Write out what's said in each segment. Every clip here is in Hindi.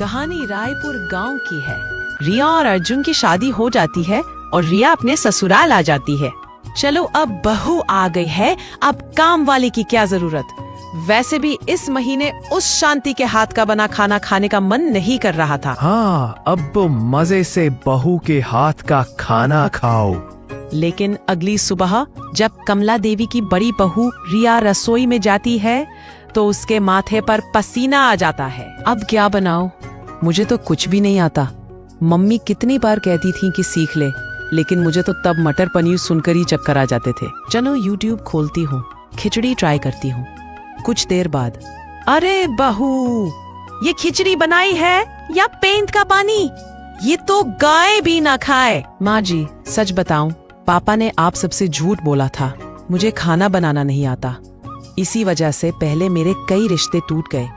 कहानी रायपुर गांव की है। रिया और अर्जुन की शादी हो जाती है और रिया अपने ससुराल आ जाती है। चलो अब बहू आ गई है, अब काम वाले की क्या जरूरत। वैसे भी इस महीने उस शांति के हाथ का बना खाना खाने का मन नहीं कर रहा था। हाँ, अब मजे से बहू के हाथ का खाना खाओ। लेकिन अगली सुबह जब कमला देवी की बड़ी बहू रिया रसोई में जाती है तो उसके माथे पर पसीना आ जाता है। अब क्या बनाओ, मुझे तो कुछ भी नहीं आता। मम्मी कितनी बार कहती थी कि सीख ले, लेकिन मुझे तो तब मटर पनीर सुनकर ही चक्कर आ जाते थे। चलो यूट्यूब खोलती हूँ, खिचड़ी ट्राई करती हूँ। कुछ देर बाद, अरे बहू, ये खिचड़ी बनाई है या पेंट का पानी? ये तो गाय भी ना खाए। माँ जी सच बताऊं, पापा ने आप सबसे झूठ बोला था। मुझे खाना बनाना नहीं आता। इसी वजह से पहले मेरे कई रिश्ते टूट गए।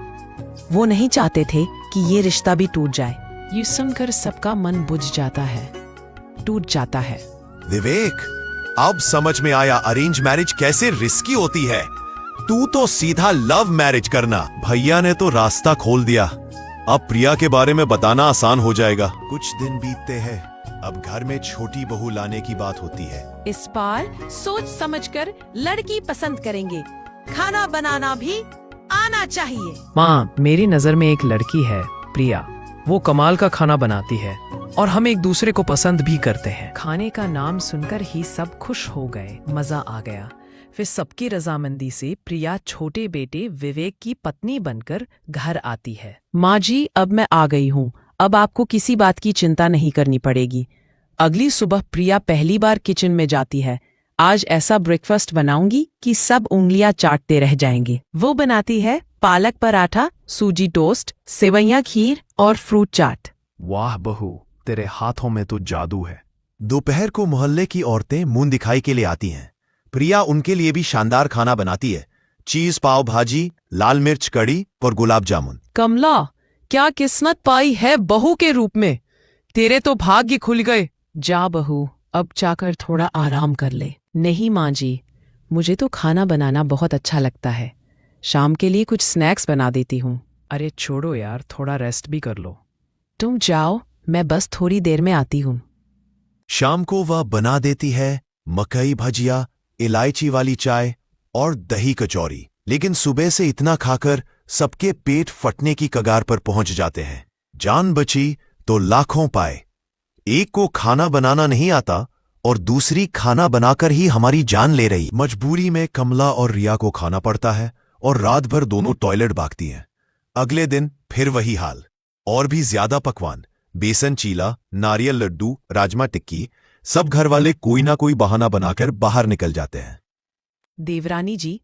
वो नहीं चाहते थे कि ये रिश्ता भी टूट जाए। ये सुनकर सबका मन बुझ जाता है, टूट जाता है। विवेक, अब समझ में आया अरेंज मैरिज कैसे रिस्की होती है। तू तो सीधा लव मैरिज करना। भैया ने तो रास्ता खोल दिया। अब प्रिया के बारे में बताना आसान हो जाएगा। कुछ दिन बीतते हैं, अब घर में छोटी बहू लाने की बात होती है। इस बार सोच समझकर लड़की पसंद करेंगे। खाना बनाना भी आना चाहिए। माँ, मेरी नजर में एक लड़की है, प्रिया। वो कमाल का खाना बनाती है और हम एक दूसरे को पसंद भी करते हैं। खाने का नाम सुनकर ही सब खुश हो गए, मजा आ गया। फिर सबकी रजामंदी से प्रिया छोटे बेटे विवेक की पत्नी बनकर घर आती है। माँ जी, अब मैं आ गई हूँ। अब आपको किसी बात की चिंता नहीं करनी पड़ेगी। अगली सुबह प्रिया पहली बार किचन में जाती है। आज ऐसा ब्रेकफास्ट बनाऊंगी कि सब उंगलियां चाटते रह जाएंगे। वो बनाती है पालक पराठा, सूजी टोस्ट, सेवइयां खीर और फ्रूट चाट। वाह बहू, तेरे हाथों में तो जादू है। दोपहर को मोहल्ले की औरतें मुंह दिखाई के लिए आती हैं। प्रिया उनके लिए भी शानदार खाना बनाती है। चीज पाव भाजी, लाल मिर्च कड़ी और गुलाब जामुन। कमला, क्या किस्मत पाई है बहू के रूप में। तेरे तो भाग्य खुल गए। जा बहू, अब जाकर थोड़ा आराम कर ले। नहीं माँ जी, मुझे तो खाना बनाना बहुत अच्छा लगता है। शाम के लिए कुछ स्नैक्स बना देती हूँ। अरे छोड़ो यार, थोड़ा रेस्ट भी कर लो। तुम जाओ, मैं बस थोड़ी देर में आती हूँ। शाम को वह बना देती है मकई भजिया, इलायची वाली चाय और दही कचौरी। लेकिन सुबह से इतना खाकर सबके पेट फटने की कगार पर पहुंच जाते हैं। जान बची तो लाखों पाए। एक को खाना बनाना नहीं आता और दूसरी खाना बनाकर ही हमारी जान ले रही। मजबूरी में कमला और रिया को खाना पड़ता है और रात भर दोनों टॉयलेट भागती हैं। अगले दिन फिर वही हाल, और भी ज्यादा पकवान, बेसन चीला, नारियल लड्डू, राजमा टिक्की। सब घर वाले कोई ना कोई बहाना बनाकर बाहर निकल जाते हैं। देवरानी जी,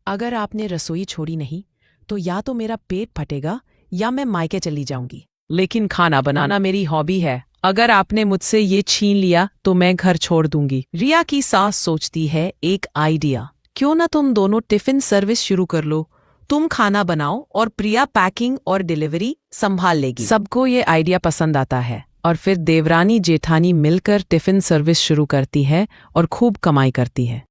अगर आपने रसोई छोड़ी नहीं तो या तो मेरा पेट फटेगा या मैं मायके चली जाऊंगी। लेकिन खाना बनाना मेरी हॉबी है। अगर आपने मुझसे ये छीन लिया तो मैं घर छोड़ दूंगी। रिया की सास सोचती है एक आइडिया। क्यों ना तुम दोनों टिफिन सर्विस शुरू कर लो। तुम खाना बनाओ और प्रिया पैकिंग और डिलीवरी संभाल लेगी। सबको ये आइडिया पसंद आता है और फिर देवरानी जेठानी मिलकर टिफिन सर्विस शुरू करती है और खूब कमाई करती है।